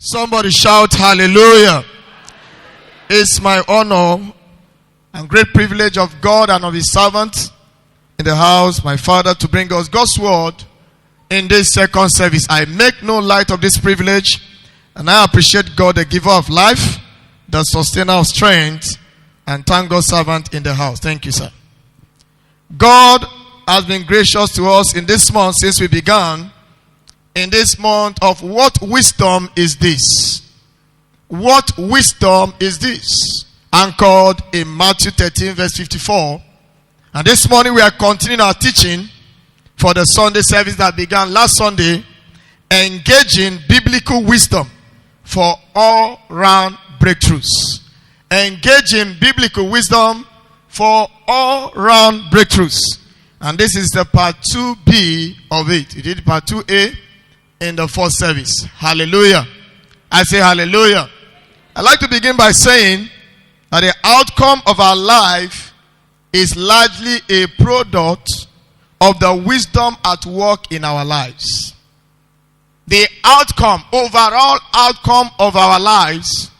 Somebody shout hallelujah. It's my honor and great privilege of God and of his servant in the house, my father, to bring us God's word in this second service. I make no light of this privilege, and I appreciate God, the giver of life, the sustainer of strength, and thank God's servant in the house. Thank you, sir. God has been gracious to us in this month since we began. In this month of what wisdom is this? What wisdom is this? Anchored in Matthew 13 verse 54. And this morning we are continuing our teaching for the Sunday service that began last Sunday. Engaging biblical wisdom for all-round breakthroughs. Engaging biblical wisdom for all-round breakthroughs. And this is the part 2B of it. We did part 2A in the first service. Hallelujah. I say hallelujah. I'd like to begin by saying that the outcome of our life is largely a product of the wisdom at work in our lives. The outcome, overall outcome of our lives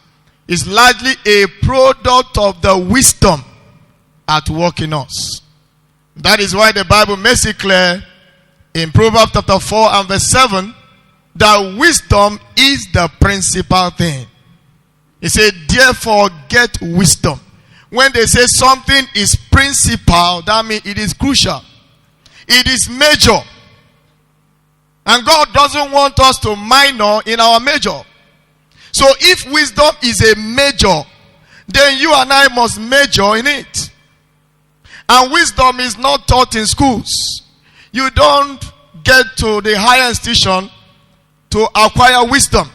is largely a product of the wisdom at work in us. That is why the Bible makes it clear in Proverbs chapter 4 and verse 7 that wisdom is the principal thing. He said, therefore get wisdom. When they say something is principal, that means it is crucial. It is major. And God doesn't want us to minor in our major. So if wisdom is a major, then you and I must major in it. And wisdom is not taught in schools. You don't get to the higher institution to acquire wisdom.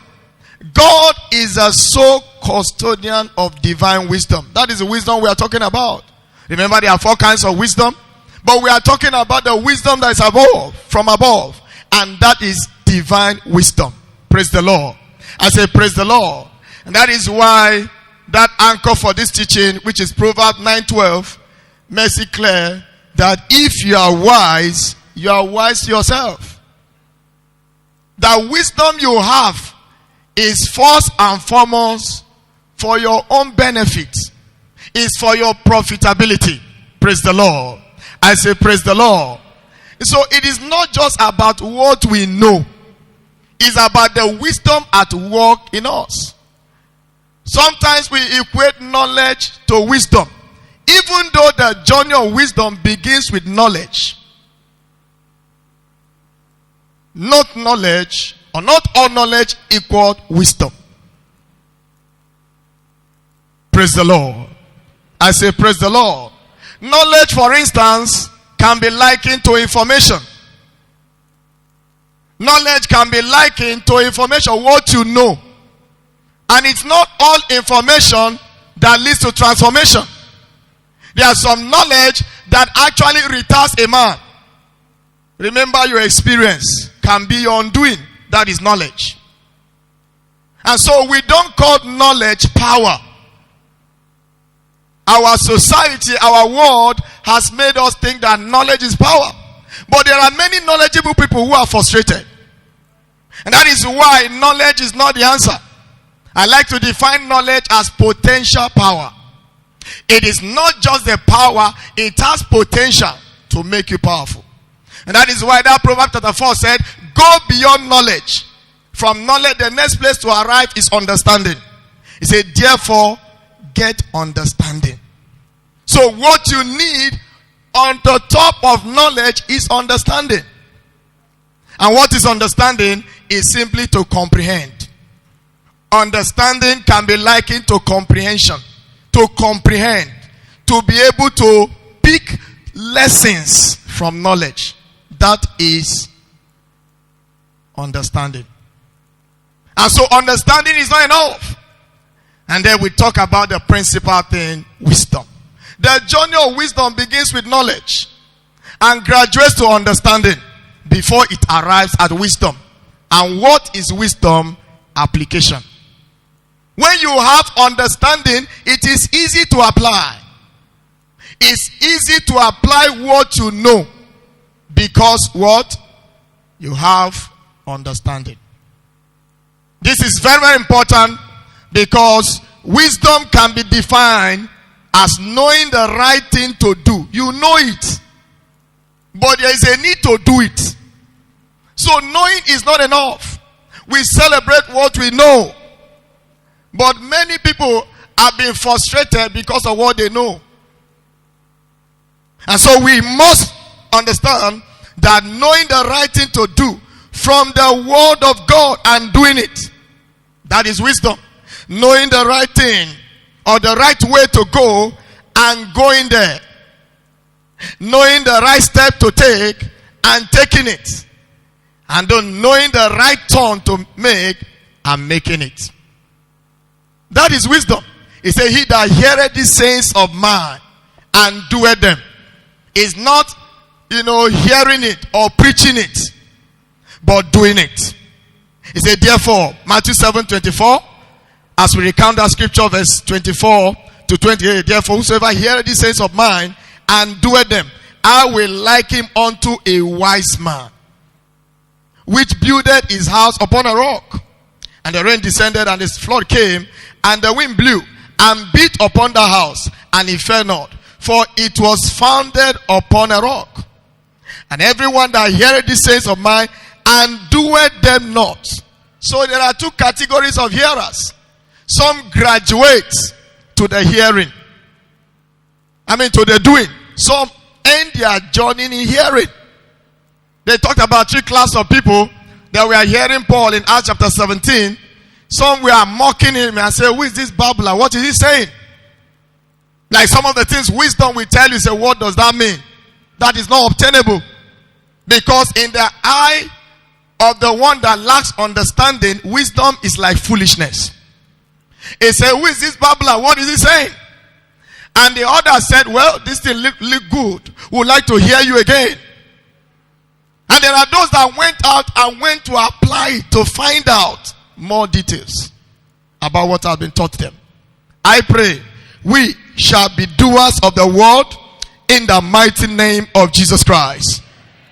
God is a sole custodian of divine wisdom. That is the wisdom we are talking about. Remember, there are 4 kinds of wisdom, but we are talking about the wisdom that is above, from above, and that is divine wisdom. Praise the Lord. I say praise the Lord. And that is why that anchor for this teaching, which is Proverbs 9:12, makes it clear that if you are wise yourself. The wisdom you have is first and foremost for your own benefit. Is for your profitability. Praise the Lord. I say praise the Lord. So it is not just about what we know. It's about the wisdom at work in us. Sometimes we equate knowledge to wisdom. Even though the journey of wisdom begins with knowledge. Not knowledge, or not all knowledge equal wisdom. Praise the Lord. I say praise the Lord. Knowledge, for instance, can be likened to information. Knowledge can be likened to information, what you know. And it's not all information that leads to transformation. There are some knowledge that actually retards a man. Remember, your experience can be your undoing. That is knowledge. And so we don't call knowledge power. Our society, our world has made us think that knowledge is power. But there are many knowledgeable people who are frustrated. And that is why knowledge is not the answer. I like to define knowledge as potential power. It is not just the power, it has potential to make you powerful. And that is why that Proverbs chapter 4 said, go beyond knowledge. From knowledge, the next place to arrive is understanding. He said, therefore, get understanding. So what you need on the top of knowledge is understanding. And what is understanding is simply to comprehend. Understanding can be likened to comprehension. To comprehend. To be able to pick lessons from knowledge. That is understanding. And so understanding is not enough. And then we talk about the principal thing, wisdom. The journey of wisdom begins with knowledge and graduates to understanding before it arrives at wisdom. And what is wisdom? Application. When you have understanding, it is easy to apply. It's easy to apply what you know. Because what? You have understanding. This is very, very important because wisdom can be defined as knowing the right thing to do. You know it, but there is a need to do it. So knowing is not enough. We celebrate what we know, but many people have been frustrated because of what they know. And so we must understand that knowing the right thing to do from the word of God and doing it, that is wisdom. Knowing the right thing or the right way to go and going there. Knowing the right step to take and taking it. And then knowing the right turn to make and making it. That is wisdom. He said, he that heareth these sayings of mine and doeth them is not, hearing it or preaching it, but doing it. He said, therefore, Matthew 7:24, as we recount that scripture, verse 24 to 28, therefore, whosoever heareth these sayings of mine and doeth them, I will liken him unto a wise man, which builded his house upon a rock. And the rain descended, and the flood came, and the wind blew, and beat upon the house, and it fell not, for it was founded upon a rock. And everyone that heareth these sayings of mine, and doeth them not. So there are two categories of hearers. Some graduate to the hearing. To the doing. Some end their journey in hearing. They talked about three classes of people that were hearing Paul in Acts chapter 17. Some were mocking him and say, who is this babbler? What is he saying? Like some of the things wisdom will tell you, say, what does that mean? That is not obtainable. Because in the eye of the one that lacks understanding, wisdom is like foolishness. He said, who is this babbler? What is he saying? And the other said, well, this thing look good. We would like to hear you again. And there are those that went out and went to apply it to find out more details about what has been taught them. I pray we shall be doers of the word in the mighty name of Jesus Christ.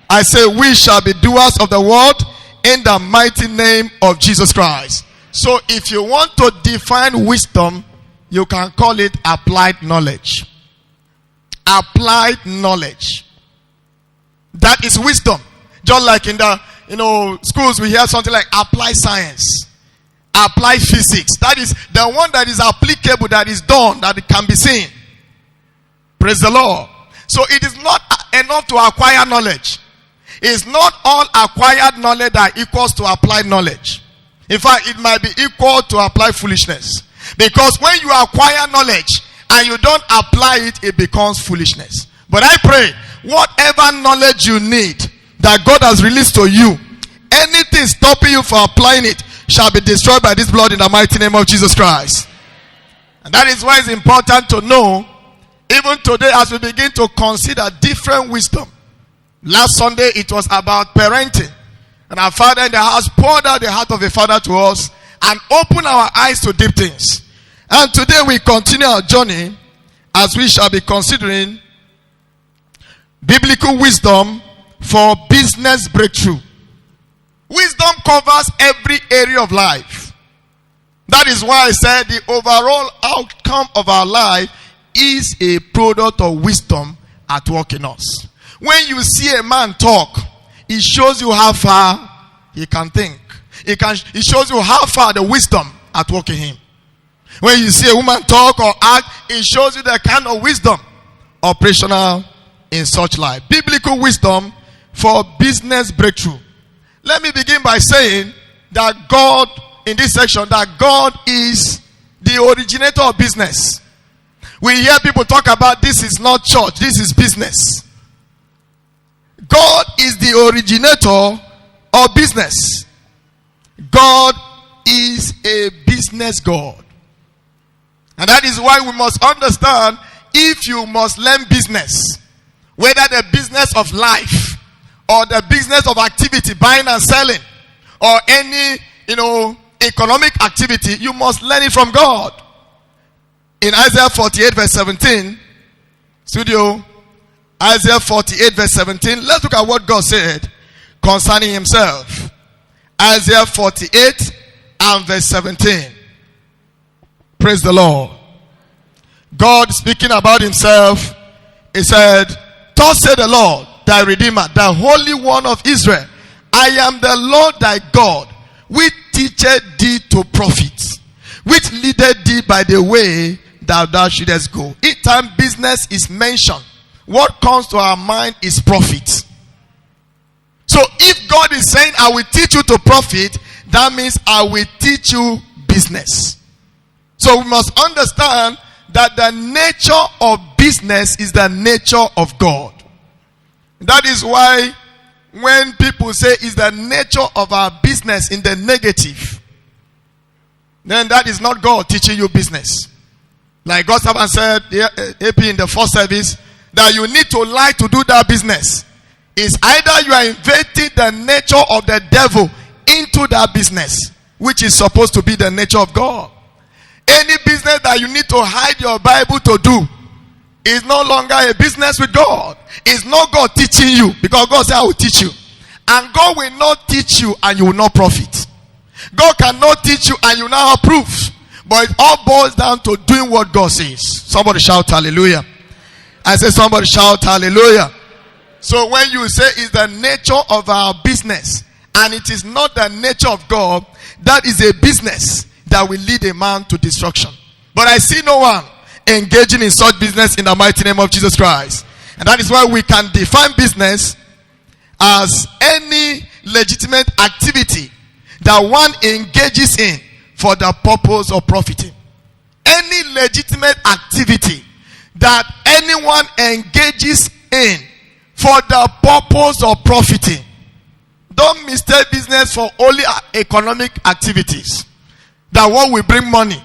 I say we shall be doers of the word in the mighty name of Jesus Christ. So if you want to define wisdom, you can call it applied knowledge. Applied knowledge. That is wisdom. Just like in the schools we hear something like applied science, applied physics. That is the one that is applicable, that is done, that it can be seen. Praise the Lord. So it is not enough to acquire knowledge. It's not all acquired knowledge that equals to applied knowledge. In fact, it might be equal to applied foolishness. Because when you acquire knowledge and you don't apply it, it becomes foolishness. But I pray, whatever knowledge you need that God has released to you, anything stopping you from applying it shall be destroyed by this blood in the mighty name of Jesus Christ. And that is why it's important to know, even today as we begin to consider different wisdom. Last Sunday it was about parenting. And our father in the house poured out the heart of a father to us and opened our eyes to deep things. And today we continue our journey as we shall be considering biblical wisdom for business breakthrough. Wisdom covers every area of life. That is why I said the overall outcome of our life is a product of wisdom at work in us. When you see a man talk, it shows you how far he can think. It shows you how far the wisdom at work in him. When you see a woman talk or act, it shows you the kind of wisdom operational in such life. Biblical wisdom for business breakthrough. Let me begin by saying that God, in this section, that God is the originator of business. We hear people talk about this is not church, this is business. God is the originator of business. God is a business God. And that is why we must understand, if you must learn business, whether the business of life or the business of activity, buying and selling, or any, economic activity, you must learn it from God. In Isaiah 48 verse 17, Isaiah 48 verse 17, let's look at what God said concerning himself. Isaiah 48 and verse 17. Praise the Lord. God speaking about himself, he said, thus said the Lord, thy Redeemer, the Holy One of Israel, I am the Lord thy God, which teacheth thee to profit, which leadeth thee by the way that thou shouldest go. Each time business is mentioned, what comes to our mind is profit. So if God is saying, I will teach you to profit, that means I will teach you business. So we must understand that the nature of business is the nature of God. That is why when people say is the nature of our business in the negative, then that is not God teaching you business. Like God's servant said, AP in the first service, that you need to like to do that business. It's either you are inventing the nature of the devil into that business, which is supposed to be the nature of God. Any business that you need to hide your Bible to do is no longer a business with God. It's not God teaching you, because God said I will teach you. And God will not teach you and you will not profit. God cannot teach you and you will not have proof. But it all boils down to doing what God says. Somebody shout hallelujah. I say somebody shout hallelujah. So when you say it's the nature of our business and it is not the nature of God, that is a business that will lead a man to destruction. But I see no one engaging in such business in the mighty name of Jesus Christ. And that is why we can define business as any legitimate activity that one engages in for the purpose of profiting. Any legitimate activity that anyone engages in for the purpose of profiting. Don't mistake business for only economic activities. That one will bring money.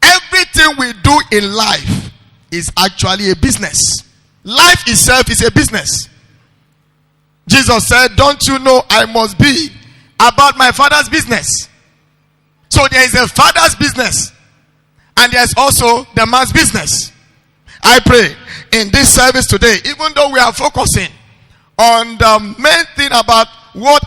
Everything we do in life is actually a business. Life itself is a business. Jesus said, don't you know I must be about my Father's business? So there is a father's business and there's also the man's business. I pray in this service today, even though we are focusing on the main thing about what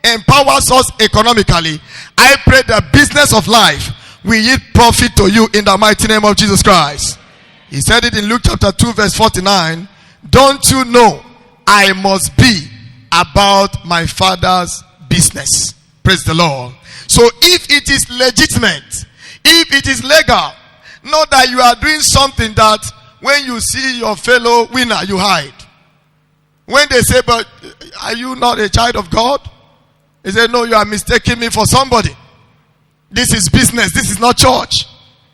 empowers us economically, I pray the business of life will yield profit to you in the mighty name of Jesus Christ. He said it in Luke chapter 2 verse 49. Don't you know I must be about my Father's business? Praise the Lord. So if it is legitimate, if it is legal, not that you are doing something that when you see your fellow winner, you hide. When they say, but are you not a child of God? They say, no, you are mistaking me for somebody. This is business. This is not church.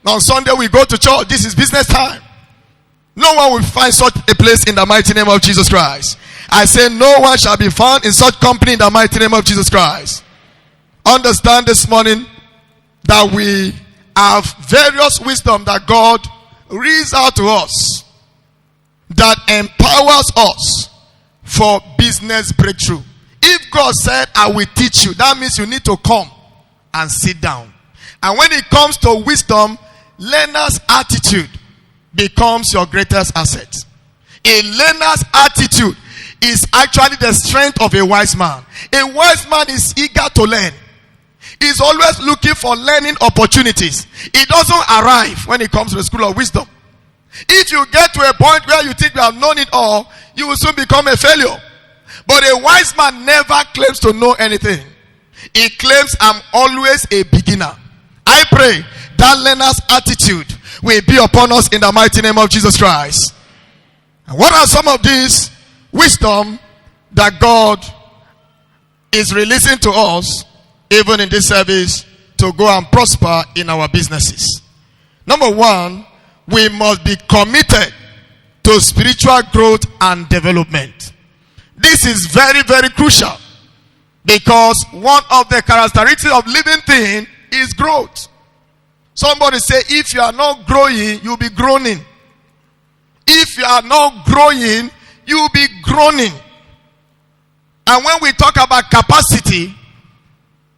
On Sunday we go to church. This is business time. No one will find such a place in the mighty name of Jesus Christ. I say no one shall be found in such company in the mighty name of Jesus Christ. Understand this morning that we have various wisdom that God reads out to us that empowers us for business breakthrough. If God said, I will teach you, that means you need to come and sit down. And when it comes to wisdom, learner's attitude becomes your greatest asset. A learner's attitude is actually the strength of a wise man. A wise man is eager to learn. He's always looking for learning opportunities. He doesn't arrive when it comes to the school of wisdom. If you get to a point where you think you have known it all, you will soon become a failure. But a wise man never claims to know anything. He claims, I'm always a beginner. I pray that learner's attitude will be upon us in the mighty name of Jesus Christ. And what are some of these wisdom that God is releasing to us even in this service to go and prosper in our businesses? Number one, we must be committed to spiritual growth and development. This is very, very crucial, because one of the characteristics of living thing is growth. Somebody say, if you are not growing, you'll be groaning. If you are not growing, you'll be groaning. And when we talk about capacity,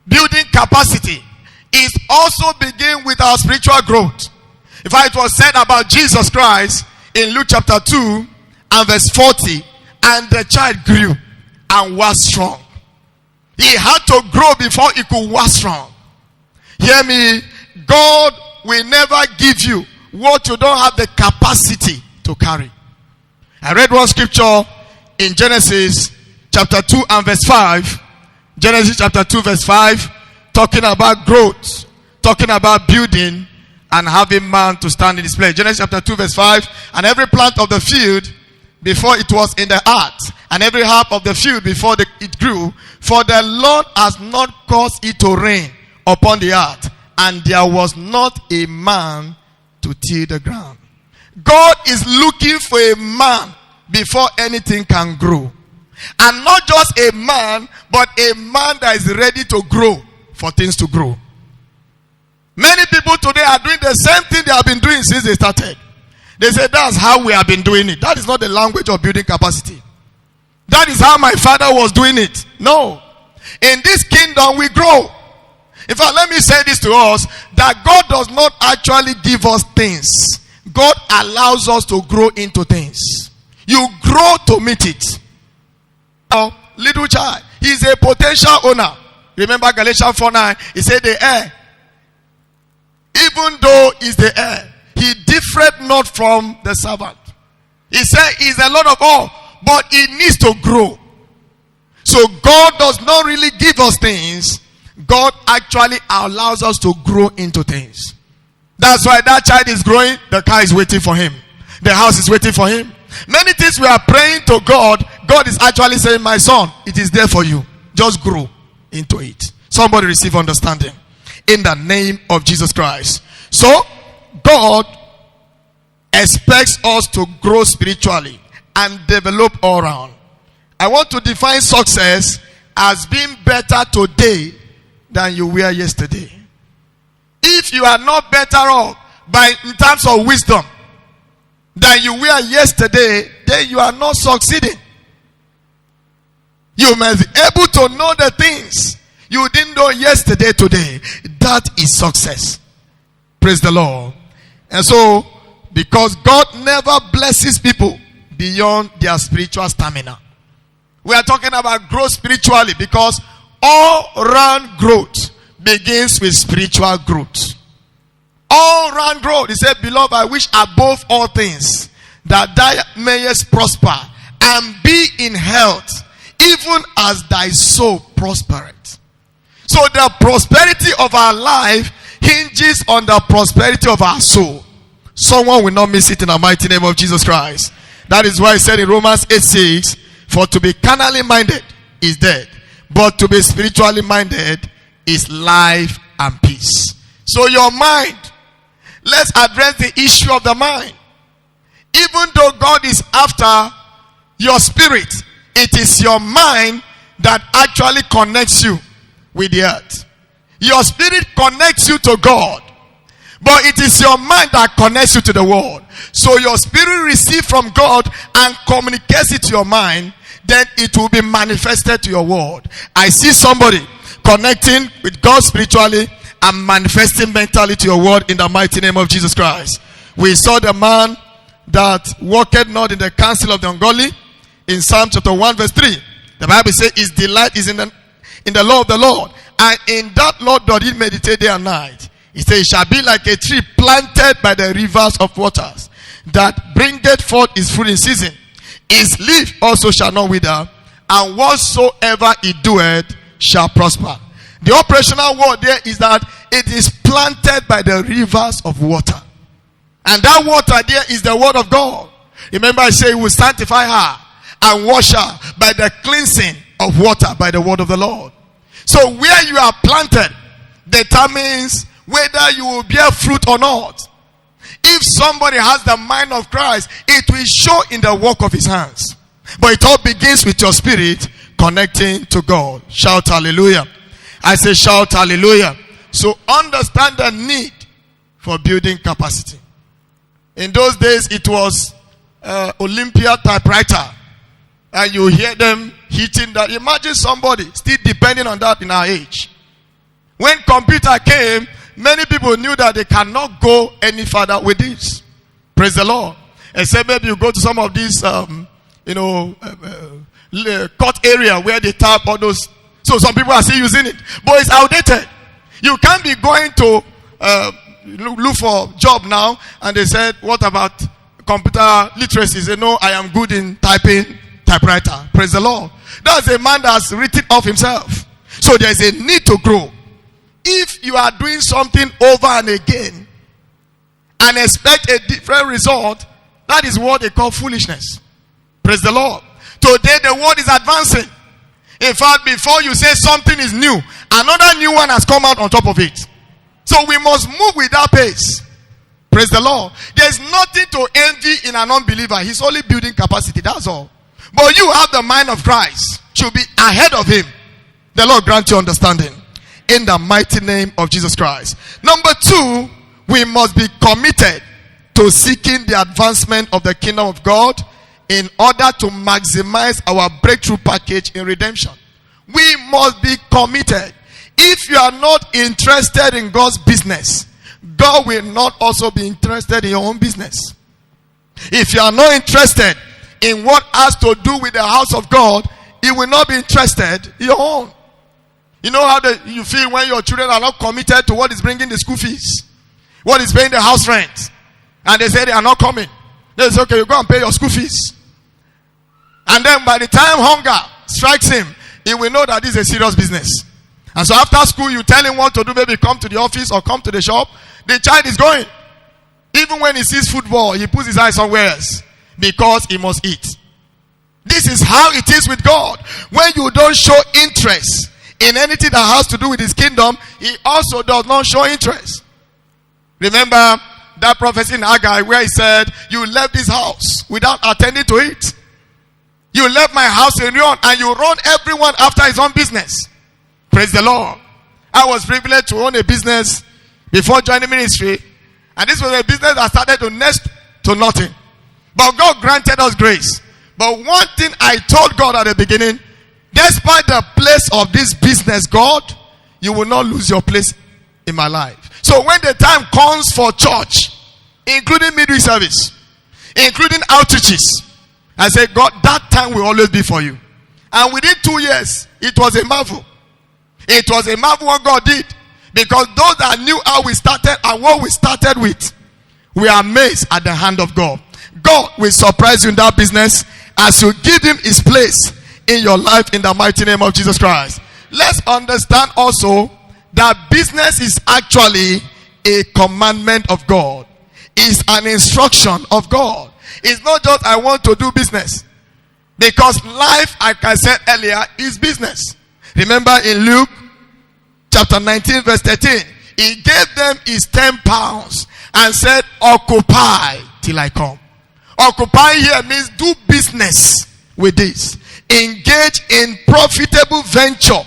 building capacity is also begin with our spiritual growth. In fact, it was said about Jesus Christ in Luke chapter 2 and verse 40, and the child grew and was strong. He had to grow before he could was strong. Hear me. God will never give you what you don't have the capacity to carry. I read one scripture in Genesis chapter 2 and verse 5. Genesis chapter 2 verse 5. Talking about growth. Talking about building and having man to stand in his place. Genesis chapter 2 verse 5. And every plant of the field before it was in the earth, and every herb of the field before it grew, for the Lord has not caused it to rain upon the earth, and there was not a man to till the ground. God is looking for a man before anything can grow. And not just a man, but a man that is ready to grow for things to grow. Many people today are doing the same thing they have been doing since they started. They say that's how we have been doing it. That is not the language of building capacity. That is how my father was doing it. No. In this kingdom we grow. In fact, let me say this to us, that God does not actually give us things. God allows us to grow into things. You grow to meet it. Now, little child, he is a potential owner. Remember Galatians 4:9, he said the heir, even though he is the heir, he differeth not from the servant. He said he is the Lord of all, but he needs to grow. So God does not really give us things. God actually allows us to grow into things. That's why that child is growing. The car is waiting for him. The house is waiting for him. Many things we are praying to God, God is actually saying, my son, it is there for you. Just grow into it. Somebody receive understanding. In the name of Jesus Christ. So, God expects us to grow spiritually and develop all around. I want to define success as being better today than you were yesterday. If you are not better off in terms of wisdom than you were yesterday, then you are not succeeding. You must be able to know the things you didn't know yesterday, today. That is success. Praise the Lord. And so, because God never blesses people beyond their spiritual stamina. We are talking about growth spiritually because all round growth begins with spiritual growth. All round growth. He said, beloved, I wish above all things that thou mayest prosper and be in health, even as thy soul prospereth. So the prosperity of our life hinges on the prosperity of our soul. Someone will not miss it in the mighty name of Jesus Christ. That is why he said in Romans 8:6, for to be carnally minded is death, but to be spiritually minded is life and peace. So your mind, let's address the issue of the mind. Even though God is after your spirit, it is your mind that actually connects you with the earth. Your spirit connects you to God, but it is your mind that connects you to the world. So your spirit receives from God and communicates it to your mind, then it will be manifested to your world. I see somebody connecting with God spiritually and manifesting mentally to your world in the mighty name of Jesus Christ. We saw the man that walked not in the counsel of the ungodly in Psalm chapter 1 verse 3. The Bible says his delight is in the law of the Lord, and in that law doth he meditate day and night. He says, it shall be like a tree planted by the rivers of waters, that bringeth forth his fruit in season. His leaf also shall not wither, and whatsoever he doeth shall prosper. The operational word there is that it is planted by the rivers of water. And that water there is the word of God. Remember I say, he will sanctify her and wash her by the cleansing of water by the word of the Lord. So where you are planted determines whether you will bear fruit or not. If somebody has the mind of Christ, it will show in the work of his hands. But it all begins with your spirit connecting to God. Shout hallelujah. I say shout hallelujah. So understand the need for building capacity. In those days it was Olympia typewriter. And you hear them hitting that. Imagine somebody still depending on that in our age. When computer came, many people knew that they cannot go any further with this. Praise the Lord. Except maybe you go to some of these, court area where they tap all those. So some people are still using it. But it's outdated. You can't be going to look for job now, and they said, what about computer literacy? Say, no, I am good in typing typewriter. Praise the Lord. That's a man that's written off himself. So there's a need to grow. If you are doing something over and again and expect a different result, that is what they call foolishness. Praise the Lord. Today the world is advancing. In fact, before you say something is new, another new one has come out on top of it. So we must move with that pace. Praise the Lord. There's nothing to envy in an unbeliever. He's only building capacity. That's all. But you have the mind of Christ. Should be ahead of him. The Lord grant you understanding. In the mighty name of Jesus Christ. Number 2, we must be committed to seeking the advancement of the kingdom of God in order to maximize our breakthrough package in redemption. We must be committed. If you are not interested in God's business, God will not also be interested in your own business. If you are not interested in what has to do with the house of God, He will not be interested in your own. You know how you feel when your children are not committed to what is bringing the school fees, what is paying the house rent, and they say they are not coming. They say, okay, you go and pay your school fees. And then by the time hunger strikes him, he will know that this is a serious business. And so after school, you tell him what to do, maybe come to the office or come to the shop. The child is going. Even when he sees football, he puts his eyes somewhere else because he must eat. This is how it is with God. When you don't show interest in anything that has to do with His kingdom, He also does not show interest. Remember that prophecy in Haggai where He said, you left this house without attending to it. You left my house in ruin and you run everyone after his own business. Praise the Lord. I was privileged to own a business before joining ministry, and this was a business that started to next to nothing. But God granted us grace. But one thing I told God at the beginning, despite the place of this business, God, you will not lose your place in my life. So when the time comes for church, including midweek service, including outreaches, I said, God, that time will always be for you. And within 2 years, it was a marvel. It was a marvel what God did. Because those that knew how we started and what we started with, we are amazed at the hand of God. God will surprise you in that business as you give Him His place in your life in the mighty name of Jesus Christ. Let's understand also that business is actually a commandment of God. It's an instruction of God. It's not just I want to do business. Because life, like I said earlier, is business. Remember in Luke chapter 19 verse 13, He gave them His 10 pounds and said, occupy till I come. Occupy here means do business with this. Engage in profitable venture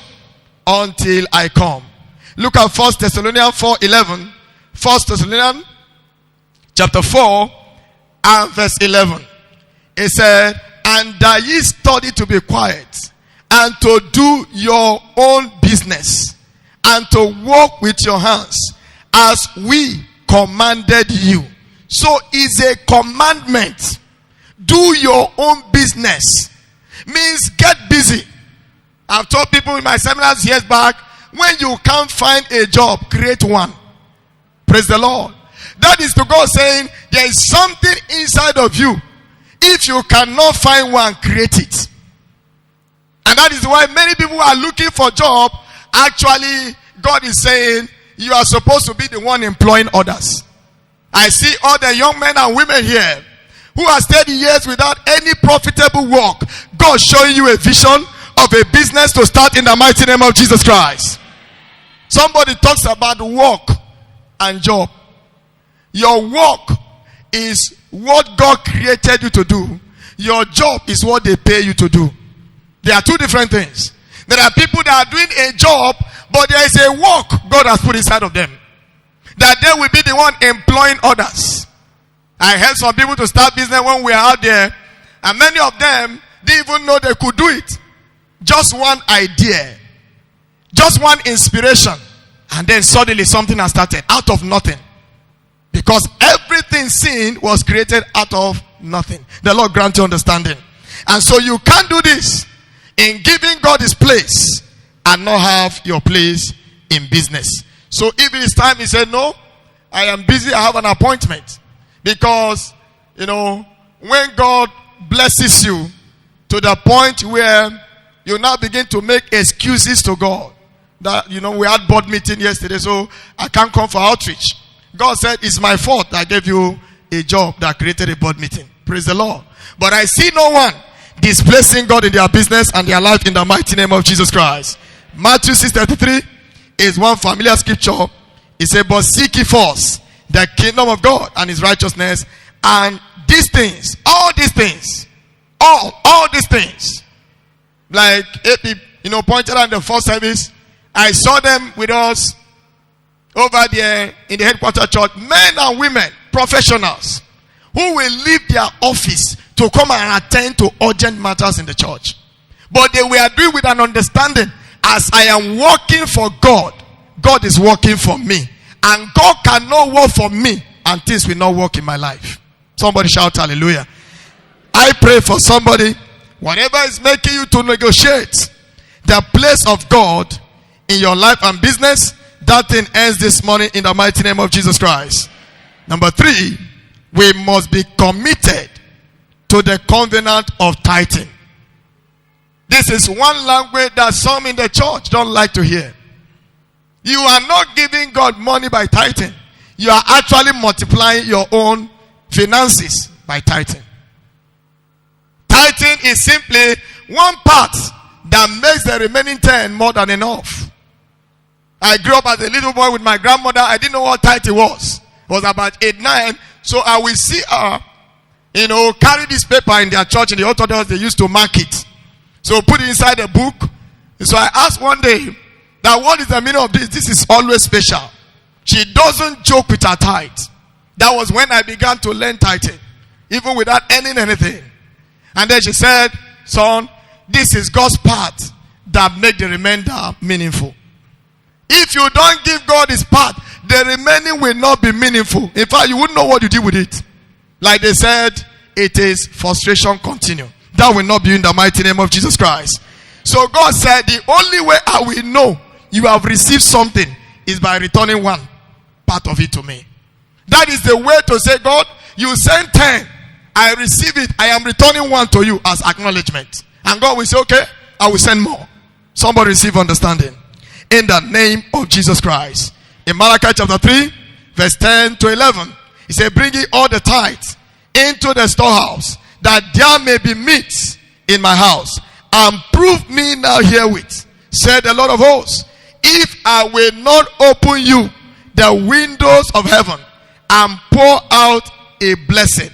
until I come. Look at 1 Thessalonians 4:11. 1 Thessalonians chapter 4 and verse 11. It said, and that ye study to be quiet and to do your own business and to work with your hands as we commanded you. So it's a commandment. Do your own business. Means get busy. I've told people in my seminars years back, when you can't find a job, create one. Praise the Lord. That is to God saying, there is something inside of you. If you cannot find one, create it. And that is why many people are looking for a job. Actually, God is saying, you are supposed to be the one employing others. I see all the young men and women here who have stayed years without any profitable work. God showing you a vision of a business to start in the mighty name of Jesus Christ. Somebody talks about work and job. Your work is what God created you to do. Your job is what they pay you to do. There are two different things. There are people that are doing a job, but there is a work God has put inside of them, that they will be the one employing others. I helped some people to start business when we were out there, and many of them didn't even know they could do it. Just one idea, just one inspiration, and then suddenly something has started out of nothing. Because everything seen was created out of nothing. The Lord grant you understanding. And so you can't do this in giving God His place and not have your place in business. So if it is time, he said, no, I am busy, I have an appointment. Because, when God blesses you to the point where you now begin to make excuses to God. That, we had board meeting yesterday, so I can't come for outreach. God said, it's my fault I gave you a job that created a board meeting. Praise the Lord. But I see no one displacing God in their business and their life in the mighty name of Jesus Christ. Matthew 6:33 is one familiar scripture. It says, but seek ye first the kingdom of God and his righteousness, and these things, all these things, like AP, pointed out in the first service, I saw them with us over there in the headquarters church, men and women, professionals, who will leave their office to come and attend to urgent matters in the church. But they were doing with an understanding, as I am working for God, God is working for me. And God cannot work for me and things will not work in my life. Somebody shout hallelujah. I pray for somebody, whatever is making you to negotiate the place of God in your life and business, that thing ends this morning in the mighty name of Jesus Christ. Number 3, we must be committed to the covenant of tithing. This is one language that some in the church don't like to hear. You are not giving God money by tithing. You are actually multiplying your own finances by tithing. Tithing is simply one part that makes the remaining 10 more than enough. I grew up as a little boy with my grandmother. I didn't know what tithing was. It was about 8, 9. So I will see her, carry this paper in their church. In the Orthodox, they used to mark it. So put it inside a book. And so I asked one day, that what is the meaning of this? This is always special. She doesn't joke with her tithe. That was when I began to learn tithing, even without earning anything. And then she said, son, this is God's part that make the remainder meaningful. If you don't give God his part, the remaining will not be meaningful. In fact, you wouldn't know what you did with it. Like they said, it is frustration continue. That will not be in the mighty name of Jesus Christ. So God said, the only way I will know you have received something is by returning one part of it to me. That is the way to say, God, you sent 10. I receive it. I am returning one to you as acknowledgement. And God will say, okay, I will send more. Somebody receive understanding. In the name of Jesus Christ. In Malachi chapter 3, verse 10 to 11. He said, bring ye all the tithes into the storehouse, that there may be meat in my house. And prove me now herewith, said the Lord of hosts, if I will not open you the windows of heaven and pour out a blessing,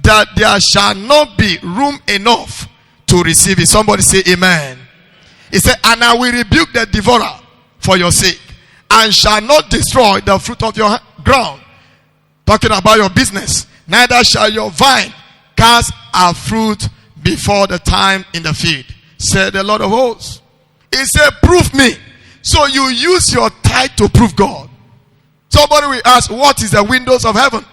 that there shall not be room enough to receive it. Somebody say amen. He said, and I will rebuke the devourer for your sake, and shall not destroy the fruit of your ground. Talking about your business. Neither shall your vine cast a fruit before the time in the field, said the Lord of hosts. He said, prove me. So you use your tithe to prove God. Somebody will ask, what is the windows of heaven?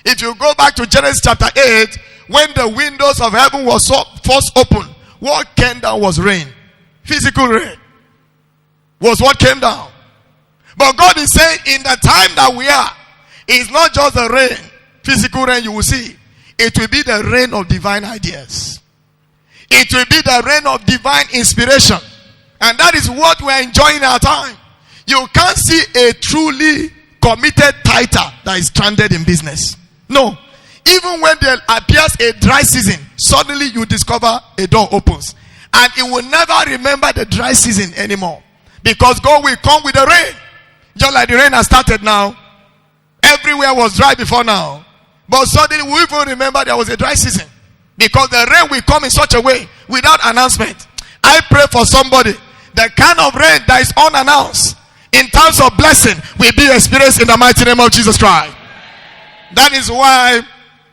If you go back to Genesis chapter 8, when the windows of heaven was first opened, what came down was rain. Physical rain was what came down. But God is saying, in the time that we are, it's not just the rain, physical rain you will see. It will be the rain of divine ideas. It will be the rain of divine inspiration. And that is what we're enjoying our time. You can't see a truly committed tither that is stranded in business. No. Even when there appears a dry season, suddenly you discover a door opens. And it will never remember the dry season anymore. Because God will come with the rain. Just like the rain has started now. Everywhere was dry before now. But suddenly we will remember there was a dry season. Because the rain will come in such a way without announcement. I pray for somebody. The kind of rain that is unannounced in terms of blessing will be experienced in the mighty name of Jesus Christ. That is why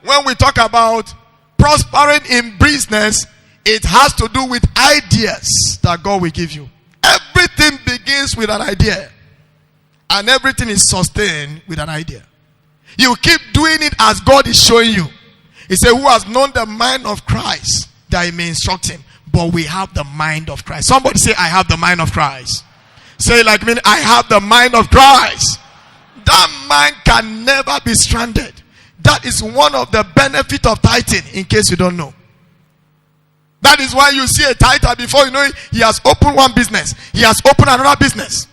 when we talk about prospering in business, it has to do with ideas that God will give you. Everything begins with an idea. And everything is sustained with an idea. You keep doing it as God is showing you. He said, who has known the mind of Christ that he may instruct him? But we have the mind of Christ. Somebody say, I have the mind of Christ. Say like me, I have the mind of Christ. That mind can never be stranded. That is one of the benefits of tithing, in case you don't know. That is why you see a tither, before you know it, he has opened one business. He has opened another business.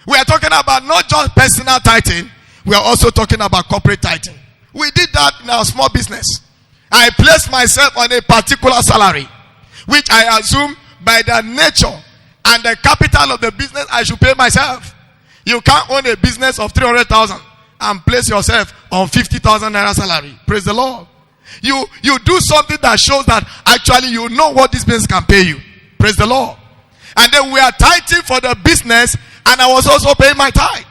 We are talking about not just personal tithing, we are also talking about corporate tithing. We did that in our small business. I placed myself on a particular salary, which I assume by the nature and the capital of the business I should pay myself. You can't own a business of 300,000 and place yourself on 50,000 naira salary. Praise the Lord. You do something that shows that actually you know what this business can pay you. Praise the Lord. And then we are tithing for the business, and I was also paying my tithe.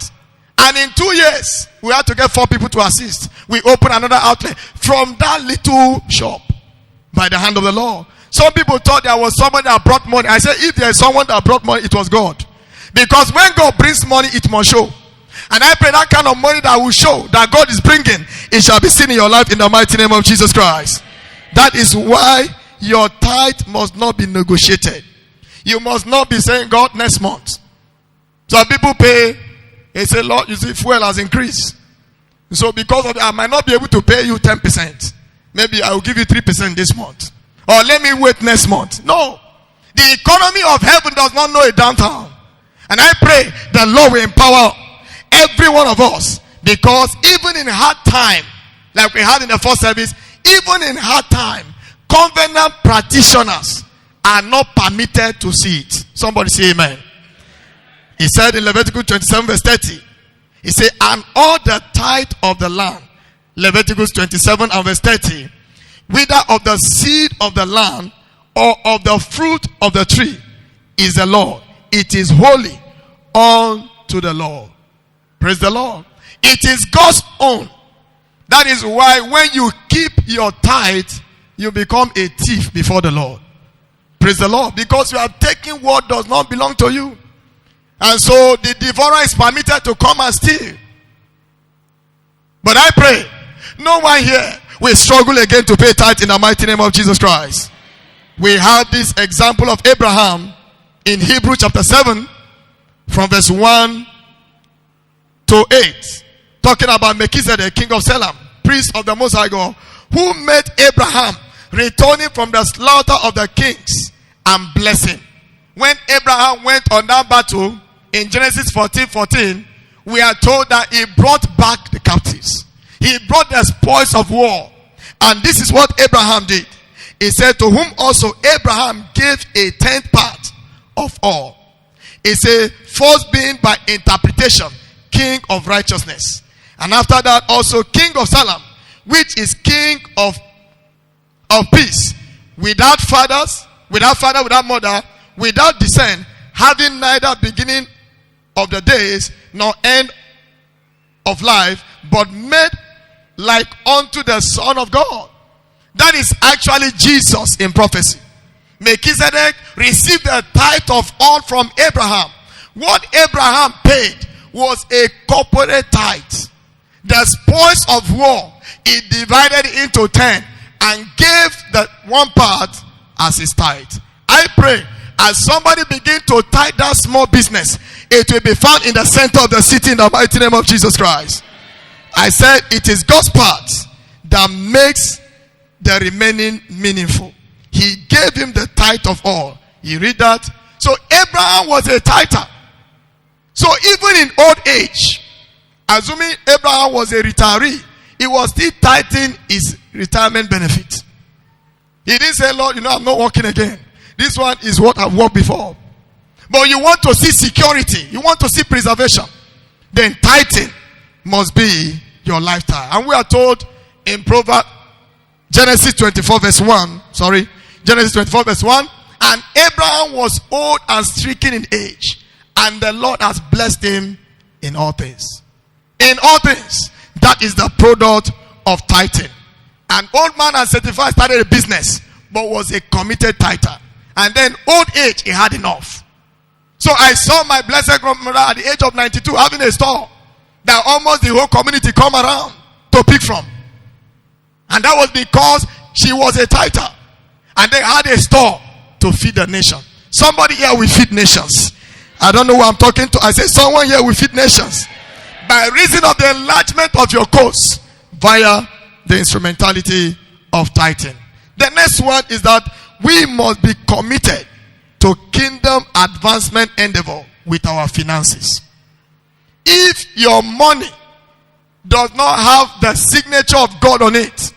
And in 2 years, we had to get 4 people to assist. We opened another outlet from that little shop by the hand of the Lord. Some people thought there was someone that brought money. I said, if there is someone that brought money, it was God. Because when God brings money, it must show. And I pray that kind of money that will show that God is bringing, it shall be seen in your life in the mighty name of Jesus Christ. That is why your tithe must not be negotiated. You must not be saying, God, next month. Some people pay, they say, Lord, you see, fuel has increased. So because of that, I might not be able to pay you 10%. Maybe I will give you 3% this month. Or let me wait next month. No. The economy of heaven does not know a downtown. And I pray the Lord will empower every one of us. Because even in hard time, like we had in the first service, even in hard time, covenant practitioners are not permitted to see it. Somebody say amen. He said in Leviticus 27 verse 30, he said, and all the tithe of the land, Leviticus 27 and verse 30, whether of the seed of the land or of the fruit of the tree, is the Lord. It is holy unto the Lord. Praise the Lord. It is God's own. That is why when you keep your tithe, you become a thief before the Lord. Praise the Lord. Because you are taking what does not belong to you. And so the devourer is permitted to come and steal. But I pray, no one here will struggle again to pay tithe in the mighty name of Jesus Christ. We have this example of Abraham in Hebrews chapter 7 from verse 1 to 8. Talking about Melchizedek, king of Salem, priest of the Most High God, who met Abraham returning from the slaughter of the kings and blessing. When Abraham went on that battle in Genesis 14:14, we are told that he brought back the captives. He brought the spoils of war. And this is what Abraham did. He said, to whom also Abraham gave a 10th part of all. He said, first being by interpretation, king of righteousness. And after that also king of Salem, which is king of peace. Without fathers, without father, without mother, without descent, having neither beginning of the days nor end of life, but made like unto the Son of God. That is actually Jesus in prophecy. Melchizedek received the tithe of all from Abraham. What Abraham paid was a corporate tithe. The spoils of war, he divided into 10 and gave the one part as his tithe. I pray, as somebody begin to tithe that small business, it will be found in the center of the city in the mighty name of Jesus Christ. I said it is God's part that makes the remaining meaningful. He gave him the tithe of all. You read that? So Abraham was a tither. So even in old age, assuming Abraham was a retiree, he was still tithing his retirement benefit. He didn't say, Lord, I'm not working again. This one is what I've worked before. But you want to see security. You want to see preservation. Then tithing must be your lifestyle. And we are told in Genesis 24 verse 1. Genesis 24 verse 1. And Abraham was old and stricken in age. And the Lord has blessed him in all things. In all things. That is the product of tithing. An old man at 75 started a business, but was a committed tither. And then old age, he had enough. So I saw my blessed grandmother at the age of 92 having a store that almost the whole community come around to pick from. And that was because she was a tither. And they had a store to feed the nation. Somebody here will feed nations. I don't know who I'm talking to. I say someone here will feed nations. By reason of the enlargement of your cause via the instrumentality of tithing. The next one is that we must be committed to kingdom advancement endeavor with our finances. If your money does not have the signature of God on it,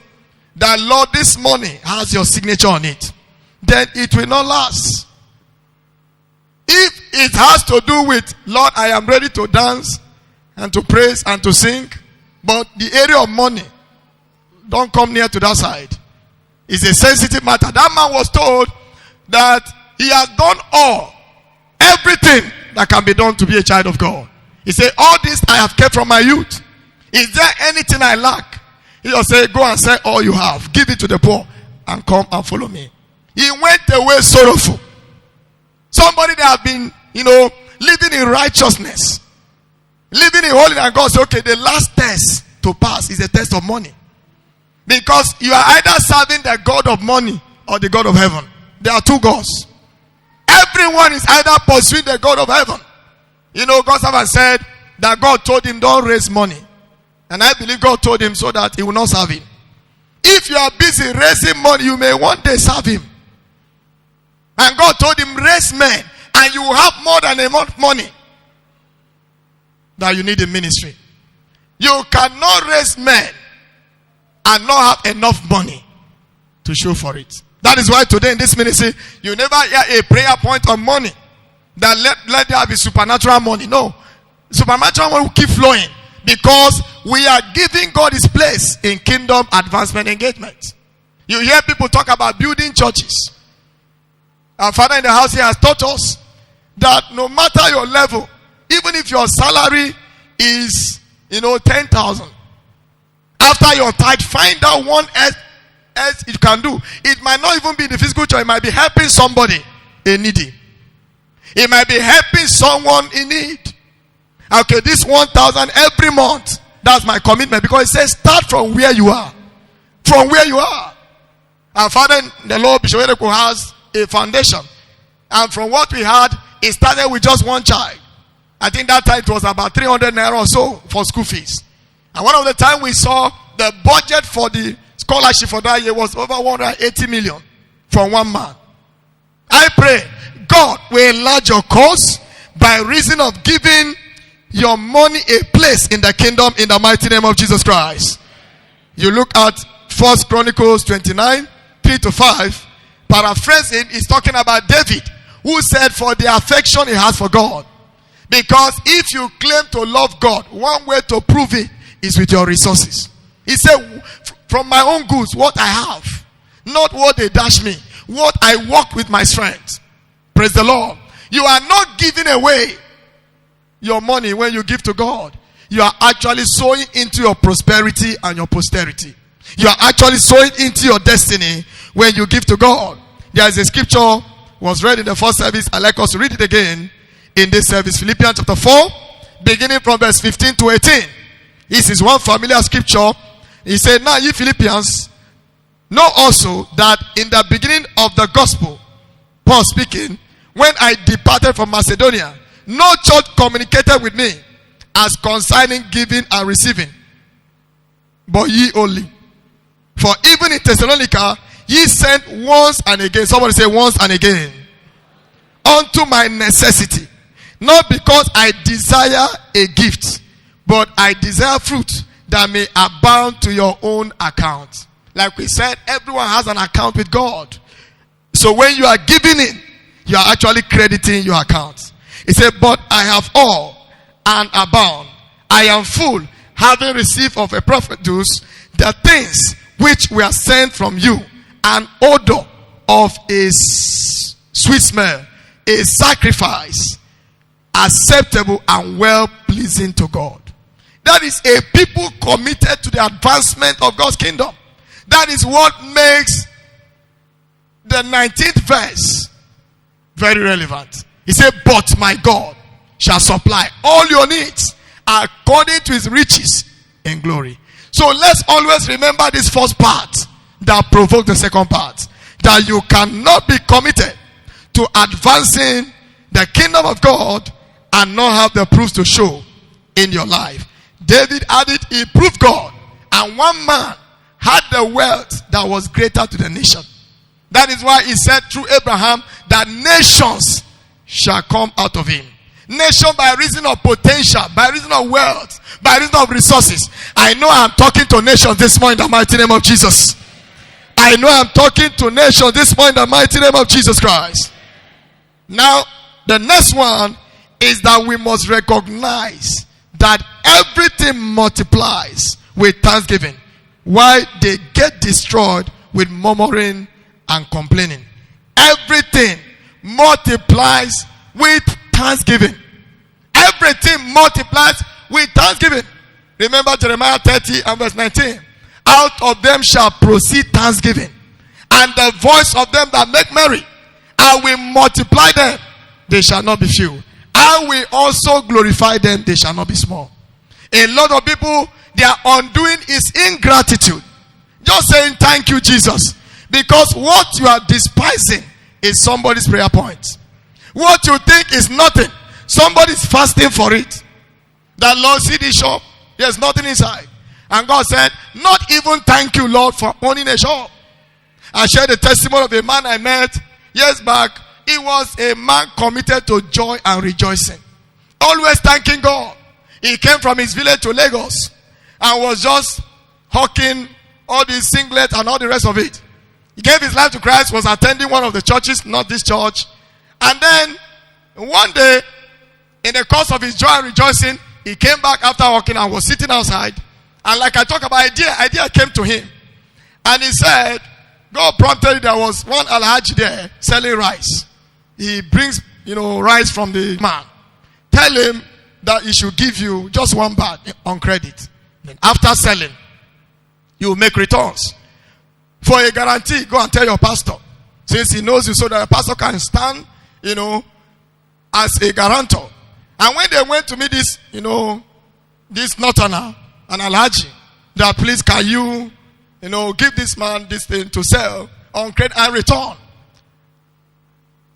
that Lord, this money has your signature on it, then it will not last. If it has to do with, Lord, I am ready to dance and to praise and to sing, but the area of money, don't come near to that side. It's a sensitive matter. That man was told that he has done everything that can be done to be a child of God. He said, all this I have kept from my youth. Is there anything I lack? He just said, go and sell all you have. Give it to the poor and come and follow me. He went away sorrowful. Somebody that have been, living in righteousness, living in holiness, and God said, okay, the last test to pass is the test of money. Because you are either serving the God of money or the God of heaven. There are two gods. Everyone is either pursuing the God of heaven. God's servant said that God told him, don't raise money. And I believe God told him so that he will not serve him. If you are busy raising money, you may one day serve him. And God told him, raise men, and you will have more than enough money that you need in ministry. You cannot raise men and not have enough money to show for it. That is why today in this ministry, you never hear a prayer point on money. That let there be supernatural money. No. Supernatural money will keep flowing. Because we are giving God his place in kingdom advancement engagement. You hear people talk about building churches. Our Father in the house here has taught us that no matter your level, even if your salary is, 10,000, after your tithe, find out one else you can do. It might not even be in the physical church. It might be helping somebody, a needy. It might be helping someone in need. Okay, this 1,000 every month. That's my commitment, because it says start from where you are. From where you are. Our Father in the Lord, Bishop Ereko, has a foundation. And from what we had, it started with just one child. I think that time it was about 300 naira or so for school fees. And one of the time we saw the budget for the scholarship for that year was over 180 million from one man. I pray God will enlarge your cause by reason of giving your money a place in the kingdom in the mighty name of Jesus Christ. You look at 1 Chronicles 29, 3-5. Paraphrasing is talking about David, who said for the affection he has for God. Because if you claim to love God, one way to prove it is with your resources. He said, from my own goods, what I have, not what they dash me, what I work with my strength. Praise the Lord. You are not giving away your money when you give to God. You are actually sowing into your prosperity and your posterity. You are actually sowing into your destiny when you give to God. There is a scripture was read in the first service. I'd like us to read it again in this service. Philippians chapter 4, beginning from verse 15 to 18. This is one familiar scripture. He said, now ye Philippians, know also that in the beginning of the gospel, Paul speaking, when I departed from Macedonia, no church communicated with me as concerning giving and receiving, but ye only. For even in Thessalonica, ye sent once and again, somebody say once and again, unto my necessity, not because I desire a gift, but I desire fruit that may abound to your own account. Like we said, everyone has an account with God. So when you are giving in, you are actually crediting your account. He said, but I have all and abound. I am full, having received of a prophet those the things which were sent from you, an odor of a sweet smell, a sacrifice acceptable and well pleasing to God. That is a people committed to the advancement of God's kingdom. That is what makes the 19th verse very relevant. He said, but my God shall supply all your needs according to his riches in glory. So let's always remember this first part that provoked the second part. That you cannot be committed to advancing the kingdom of God and not have the proofs to show in your life. David had it, he proved God. And one man had the wealth that was greater to the nation. That is why he said through Abraham that nations shall come out of him. Nation by reason of potential, by reason of wealth, by reason of resources. I know I'm talking to nations this morning in the mighty name of Jesus. I know I'm talking to nations this morning in the mighty name of Jesus Christ. Now, the next one is that we must recognize that everything multiplies with thanksgiving, while they get destroyed with murmuring and complaining. Everything multiplies with thanksgiving. Everything multiplies with thanksgiving. Remember Jeremiah 30 and verse 19. Out of them shall proceed thanksgiving, and the voice of them that make merry. I will multiply them, they shall not be few. I will also glorify them, they shall not be small. A lot of people, their undoing is ingratitude. Just saying thank you, Jesus. Because what you are despising is somebody's prayer point. What you think is nothing, somebody's fasting for it. That Lord, see this shop, there's nothing inside. And God said, not even thank you, Lord, for owning a shop. I shared the testimony of a man I met years back. He was a man committed to joy and rejoicing. Always thanking God. He came from his village to Lagos and was just hawking all these singlets and all the rest of it. He gave his life to Christ, was attending one of the churches, not this church. And then one day, in the course of his joy and rejoicing, he came back after walking and was sitting outside. And like I talk about idea came to him. And he said, God prompted, there was one Alhaji there selling rice. He brings, rice from the man. Tell him that he should give you just 1 baht on credit. Then after selling, you will make returns. For a guarantee, go and tell your pastor. Since he knows you, so that the pastor can stand, as a guarantor. And when they went to meet this, this northerner, an Alhaji, that please can you, give this man this thing to sell on credit and return.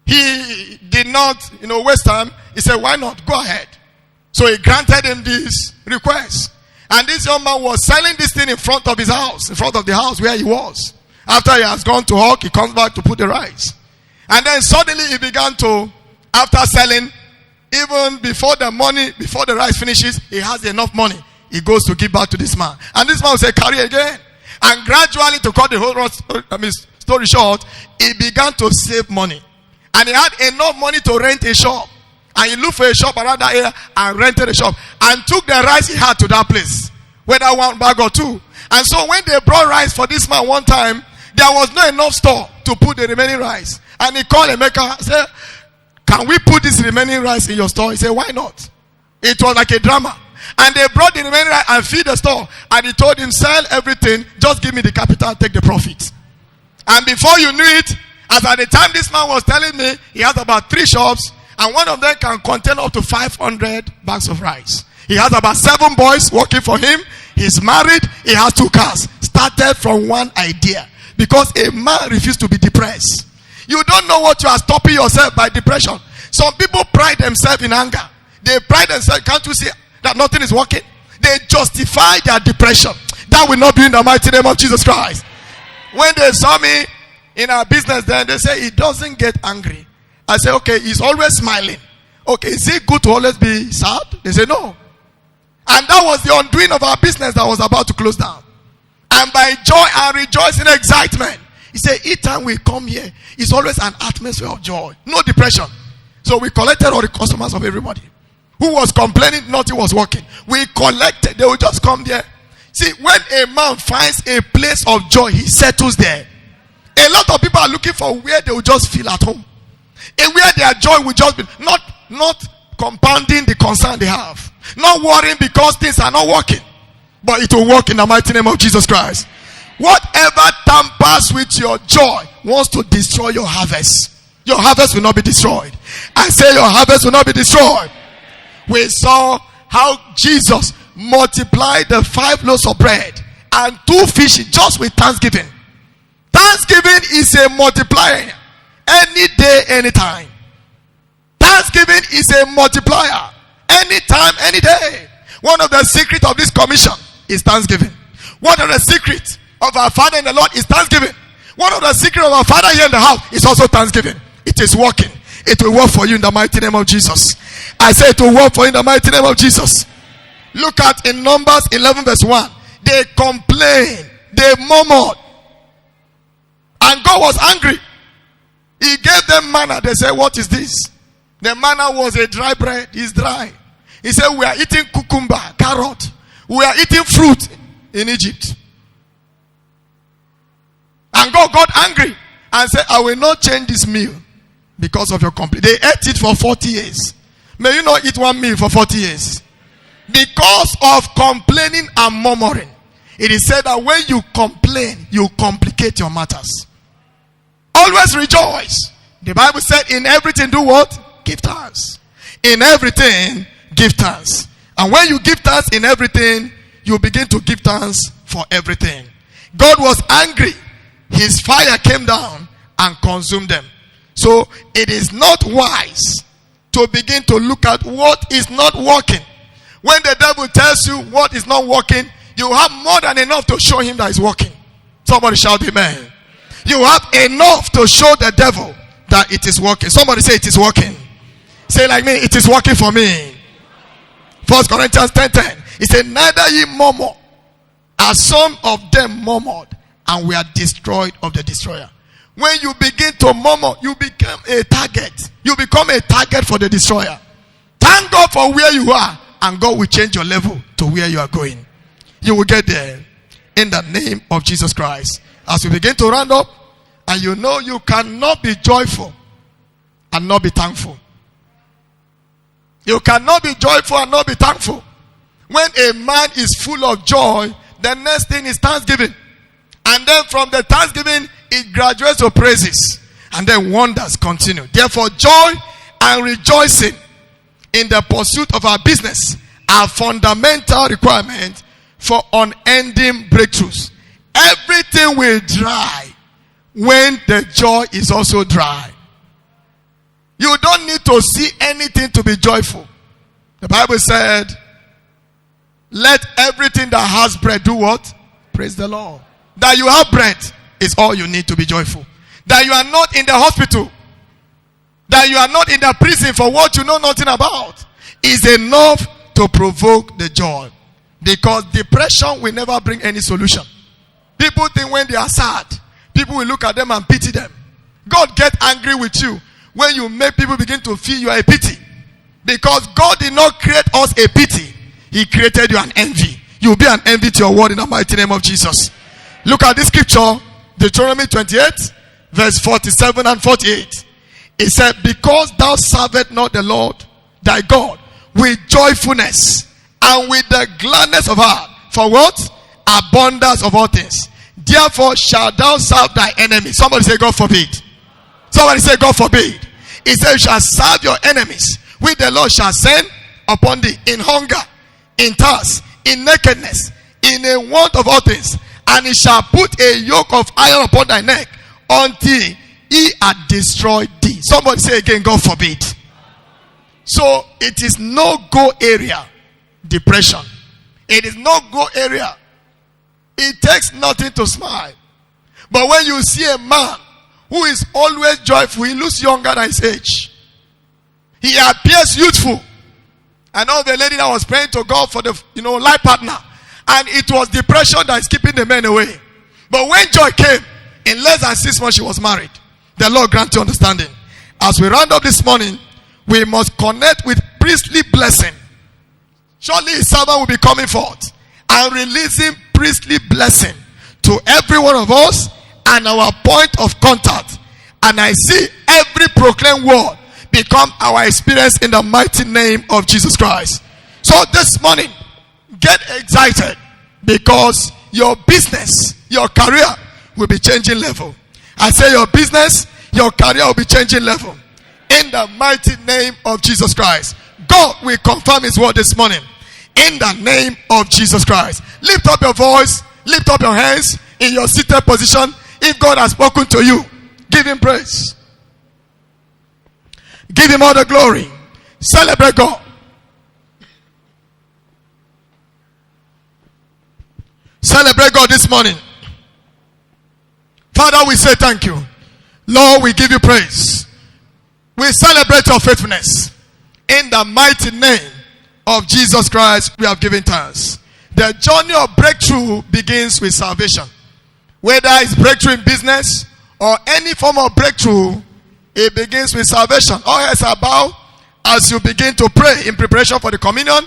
He did not, waste time. He said, why not? Go ahead. So he granted him this request. And this young man was selling this thing in front of his house, in front of the house where he was. After he has gone to hawk, he comes back to put the rice. And then suddenly he began to, after selling, even before the rice finishes, he has enough money. He goes to give back to this man. And this man will say, carry again. And gradually, to cut the whole story short, he began to save money. And he had enough money to rent a shop. And he looked for a shop around that area and rented a shop. And took the rice he had to that place. Whether 1 bag or 2. And so when they brought rice for this man one time, there was not enough store to put the remaining rice. And he called Emeka and said, can we put this remaining rice in your store? He said, why not? It was like a drama. And they brought the remaining rice and feed the store. And he told him, sell everything, just give me the capital, take the profit. And before you knew it, as at the time this man was telling me, he has about 3 shops, and one of them can contain up to 500 bags of rice. He has about 7 boys working for him. He's married. He has 2 cars. Started from one idea. Because a man refused to be depressed. You don't know what you are stopping yourself by depression. Some people pride themselves in anger. They pride themselves. Can't you see that nothing is working? They justify their depression. That will not be in the mighty name of Jesus Christ. When they saw me in our business, then they say he doesn't get angry. I say, okay, he's always smiling. Okay, is it good to always be sad? They say no. And that was the undoing of our business that was about to close down. And by joy and rejoicing, excitement, he said, each time we come here, it's always an atmosphere of joy, no depression. So we collected all the customers of everybody who was complaining nothing was working. We collected, they will just come there. See, when a man finds a place of joy, he settles there. A lot of people are looking for where they will just feel at home. And where their joy will just be, not compounding the concern they have. Not worrying because things are not working. But it will work in the mighty name of Jesus Christ. Whatever tampers with your joy wants to destroy your harvest. Your harvest will not be destroyed. I say your harvest will not be destroyed. We saw how Jesus multiplied the 5 loaves of bread and 2 fishes just with thanksgiving. Thanksgiving is a multiplier. Any day, anytime. Thanksgiving is a multiplier. Anytime, any day. One of the secrets of this commission is thanksgiving. One of the secrets of our Father in the Lord is thanksgiving. One of the secrets of our Father here in the house is also thanksgiving. It is working. It will work for you in the mighty name of Jesus. I say it will work for you in the mighty name of Jesus. Look at in Numbers 11 verse 1. They complained. They murmured. And God was angry. He gave them manna. They said, what is this? The manna was a dry bread. It's dry. He said, we are eating cucumber, carrot. We are eating fruit in Egypt. And God got angry and said, I will not change this meal because of your complaint. They ate it for 40 years. May you not eat one meal for 40 years. Because of complaining and murmuring. It is said that when you complain, you complicate your matters. Always rejoice. The Bible said, in everything do what? Give thanks. In everything, give thanks. And when you give thanks in everything, you begin to give thanks for everything. God was angry. His fire came down and consumed them. So it is not wise to begin to look at what is not working. When the devil tells you what is not working, you have more than enough to show him that it's working. Somebody shout amen. You have enough to show the devil that it is working. Somebody say it is working. Say like me, it is working for me. 1 Corinthians 10:10. He said, neither ye murmur, as some of them murmured, and were destroyed of the destroyer. When you begin to murmur, you become a target. You become a target for the destroyer. Thank God for where you are, and God will change your level to where you are going. You will get there in the name of Jesus Christ. As we begin to round up, and you know you cannot be joyful and not be thankful. You cannot be joyful and not be thankful. When a man is full of joy, the next thing is thanksgiving. And then from the thanksgiving, it graduates to praises. And then wonders continue. Therefore, joy and rejoicing in the pursuit of our business are fundamental requirements for unending breakthroughs. Everything will dry when the joy is also dry. You don't need to see anything to be joyful. The Bible said, let everything that has bread do what? Praise the Lord. That you have bread is all you need to be joyful. That you are not in the hospital, that you are not in the prison for what you know nothing about, is enough to provoke the joy. Because depression will never bring any solution. People think when they are sad, people will look at them and pity them. God gets angry with you when you make people begin to feel you are a pity. Because God did not create us a pity. He created you an envy. You will be an envy to your word in the mighty name of Jesus. Look at this scripture, Deuteronomy 28, verse 47 and 48. It said, because thou servest not the Lord thy God with joyfulness and with the gladness of heart. For what? Abundance of all things. Therefore shalt thou serve thy enemy. Somebody say, God forbid. Somebody say, God forbid. He said, you shall serve your enemies, which the Lord shall send upon thee in hunger, in thirst, in nakedness, in a want of all things. And he shall put a yoke of iron upon thy neck until he had destroyed thee. Somebody say again, God forbid. So it is no go area, depression. It is no go area. It takes nothing to smile. But when you see a man who is always joyful, he looks younger than his age. He appears youthful. I know the lady that was praying to God for the life partner, and it was depression that is keeping the men away. But when joy came, in less than 6 months she was married. The Lord grant you understanding. As we round up this morning, we must connect with priestly blessing. Surely his servant will be coming forth and releasing priestly blessing to every one of us and our point of contact. And I see every proclaimed word become our experience in the mighty name of Jesus Christ. So this morning, get excited, because your business, your career will be changing level. I say your business, your career will be changing level. In the mighty name of Jesus Christ. God will confirm his word this morning. In the name of Jesus Christ. Lift up your voice, lift up your hands in your seated position. If God has spoken to you, give him praise. Give him all the glory. Celebrate God. Celebrate God this morning. Father, we say thank you. Lord, we give you praise. We celebrate your faithfulness. In the mighty name of Jesus Christ, we have given thanks. The journey of breakthrough begins with salvation. Whether it's breakthrough in business or any form of breakthrough, it begins with salvation. All heads are bowed as you begin to pray in preparation for the communion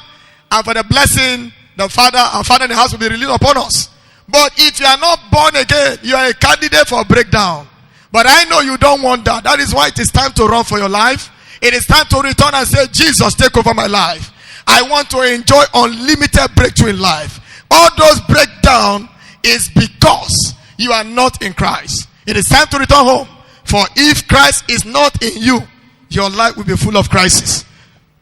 and for the blessing the Father and Father in the house will be released upon us. But if you are not born again, you are a candidate for breakdown. But I know you don't want that. That is why it is time to run for your life. It is time to return and say, Jesus, take over my life. I want to enjoy unlimited breakthrough in life. All those breakdown is because you are not in Christ. It is time to return home. For if Christ is not in you, your life will be full of crisis.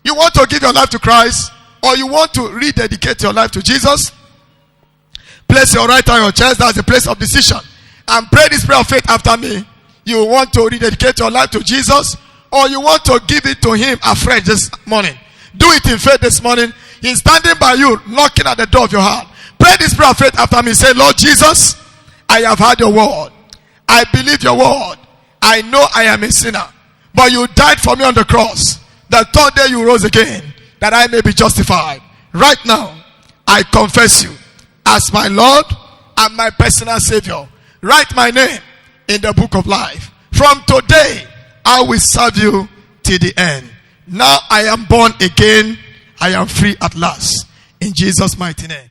You want to give your life to Christ, or you want to rededicate your life to Jesus? Place your right hand on your chest. That's the place of decision. And pray this prayer of faith after me. You want to rededicate your life to Jesus, or you want to give it to him afresh this morning. Do it in faith this morning. He's standing by you, knocking at the door of your heart. Pray this prayer of faith after me. Say, Lord Jesus, I have heard your word. I believe your word. I know I am a sinner, but you died for me on the cross. The third day you rose again, that I may be justified. Right now, I confess you as my Lord and my personal Savior. Write my name in the book of life. From today, I will serve you till the end. Now I am born again. I am free at last. In Jesus' mighty name.